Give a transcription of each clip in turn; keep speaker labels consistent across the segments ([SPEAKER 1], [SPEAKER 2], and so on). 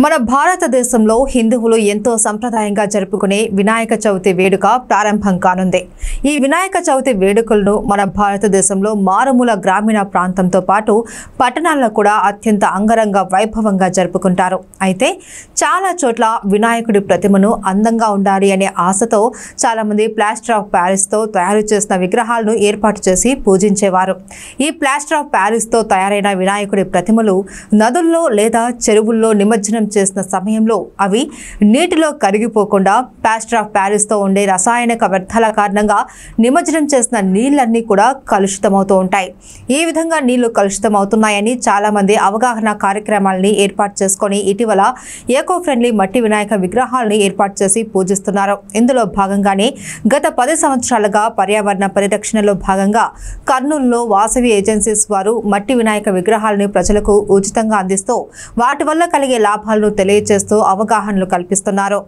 [SPEAKER 1] మన భారతదేశంలో హిందువులు ఎంతో సంప్రదాయంగా జరుపుకునే వినాయక చవితి వేడుక ప్రారంభం కానుంది. ఈ వినాయక చవితి వేడుకలను మన భారతదేశంలో మారుమూల గ్రామీణ ప్రాంతంతో పాటు పట్టణాల్లో కూడా అత్యంత అంగరంగ వైభవంగా జరుపుకుంటారు. అయితే చాలా చోట్ల వినాయకుడి ప్రతిమను అందంగా ఉండాలి అనే ఆశతో చాలా మంది ప్లాస్టర్ ఆఫ్ ప్యారిస్ తో తయారు చేసిన విగ్రహాలను ఏర్పాటు చేసి పూజించేవారు. ఈ ప్లాస్టర్ ఆఫ్ ప్యారిస్ తో తయారైన వినాయకుడి ప్రతిమలు నదుల్లో లేదా చెరువుల్లో నిమజ్జనం చేసిన సమయంలో అవి నీటిలో కరిగిపోకుండా ప్లాస్టర్ ఆఫ్ ప్యారిస్ తో ఉండే రసాయనిక వ్యర్థాల కారణంగా నిమజ్జనం చేసిన నీళ్లన్నీ కూడా కలుషితమవుతూ ఉంటాయి. ఈ విధంగా నీళ్లు కలుషితమవుతున్నాయని చాలా మంది అవగాహన కార్యక్రమాలని ఏర్పాటు చేసుకొని ఇటీవల ఏకో ఫ్రెండ్లీ మట్టి వినాయక విగ్రహాలను ఏర్పాటు చేసి పూజిస్తున్నారు. ఇందులో భాగంగానే గత 10 సంవత్సరాలుగా పర్యావరణ పరిరక్షణలో భాగంగా కర్నూలులో వాసవి ఏజెన్సీస్ వారు మట్టి వినాయక విగ్రహాలను ప్రజలకు ఉచితంగా అందిస్తూ వాటి వల్ల కలిగే లాభాలను తెలియజేస్తూ అవగాహనలు కల్పిస్తున్నారు.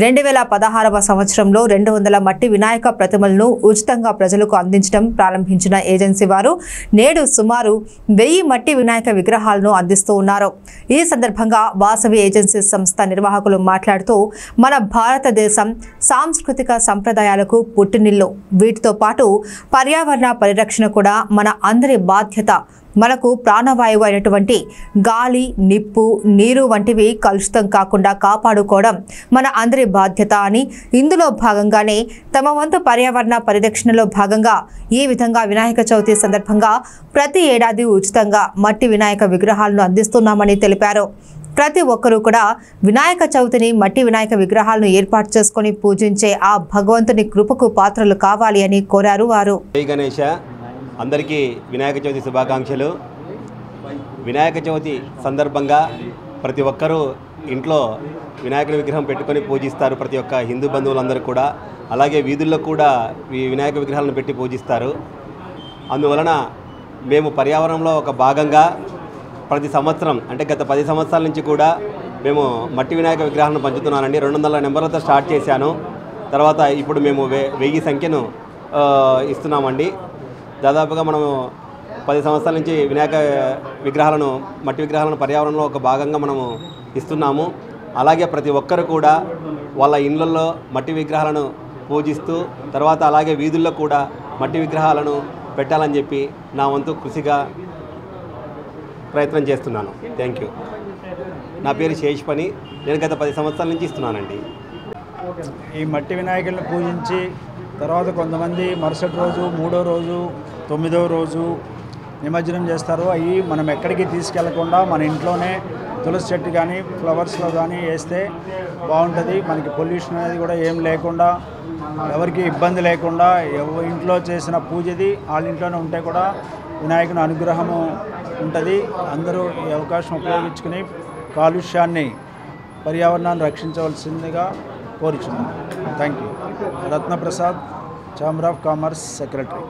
[SPEAKER 1] 2016వ సంవత్సరంలో 200 మట్టి వినాయక ప్రతిమలను ఉచితంగా ప్రజలకు అందించడం ప్రారంభించిన ఏజెన్సీ వారు నేడు సుమారు 1000 మట్టి వినాయక విగ్రహాలను అందిస్తూ ఉన్నారు. ఈ సందర్భంగా వాసవి ఏజెన్సీ సంస్థ నిర్వాహకులు మాట్లాడుతూ మన భారతదేశం సాంస్కృతిక సంప్రదాయాలకు పుట్టినిల్లు. వీటితో పాటు పర్యావరణ పరిరక్షణ కూడా మన అందరి బాధ్యత. మనకు ప్రాణవాయువు అయినటువంటి గాలి, నిప్పు, నీరు వంటివి కలుషితం కాకుండా కాపాడుకోవడం మన అందరి బాధ్యత అని, ఇందులో భాగంగానే తమ వంతు పర్యావరణ పరిరక్షణలో భాగంగా ఈ విధంగా వినాయక చవితి సందర్భంగా ప్రతి ఏడాది ఉచితంగా మట్టి వినాయక విగ్రహాలను అందిస్తున్నామని తెలిపారు. ప్రతి ఒక్కరూ కూడా వినాయక చవితిని మట్టి వినాయక విగ్రహాలను ఏర్పాటు చేసుకుని పూజించే ఆ భగవంతుని కృపకు పాత్రలు కావాలి అని కోరారు వారు.
[SPEAKER 2] అందరికీ వినాయక చవితి శుభాకాంక్షలు. వినాయక చవితి సందర్భంగా ప్రతి ఒక్కరూ ఇంట్లో వినాయకుడి విగ్రహం పెట్టుకొని పూజిస్తారు. ప్రతి ఒక్క హిందూ బంధువులందరూ కూడా అలాగే వీధుల్లో కూడా ఈ వినాయక విగ్రహాలను పెట్టి పూజిస్తారు. అందువలన మేము పర్యావరణంలో ఒక భాగంగా ప్రతి సంవత్సరం అంటే గత 10 సంవత్సరాల నుంచి కూడా మేము మట్టి వినాయక విగ్రహాలను పంచుతున్నానండి. 200 నెంబర్లతో స్టార్ట్ చేశాను. తర్వాత ఇప్పుడు మేము 1000 సంఖ్యను ఇస్తున్నామండి. దాదాపుగా మనము 10 సంవత్సరాల నుంచి వినాయక విగ్రహాలను మట్టి విగ్రహాలను పర్యావరణంలో ఒక భాగంగా మనము ఇస్తున్నాము. అలాగే ప్రతి ఒక్కరు కూడా వాళ్ళ ఇళ్ళల్లో మట్టి విగ్రహాలను పూజిస్తూ తర్వాత అలాగే వీధుల్లో కూడా మట్టి విగ్రహాలను పెట్టాలని చెప్పి నా వంతు కృషిగా ప్రయత్నం చేస్తున్నాను. Thank you. నా పేరు శేష్ పని. నేను గత 10 సంవత్సరాల నుంచి ఇస్తున్నానండి.
[SPEAKER 3] ఈ మట్టి వినాయకులను పూజించి తర్వాత కొంతమంది మరుసటి రోజు, 3వ రోజు, 9వ రోజు నిమజ్జనం చేస్తారు. అవి మనం ఎక్కడికి తీసుకెళ్లకుండా మన ఇంట్లోనే తులసి చెట్టు కానీ ఫ్లవర్స్లో కానీ వేస్తే బాగుంటుంది. మనకి పొల్యూషన్ అనేది కూడా ఏం లేకుండా, ఎవరికి ఇబ్బంది లేకుండా ఇంట్లో చేసిన పూజది వాళ్ళ ఇంట్లోనే ఉంటే కూడా వినాయకుని అనుగ్రహము ఉంటుంది. అందరూ ఈ అవకాశం ఉపయోగించుకుని కాలుష్యాన్ని, పర్యావరణాన్ని రక్షించవలసిందిగా కోరుచున్నాను. Thank you. Ratnaprasad, chamber of commerce secretary.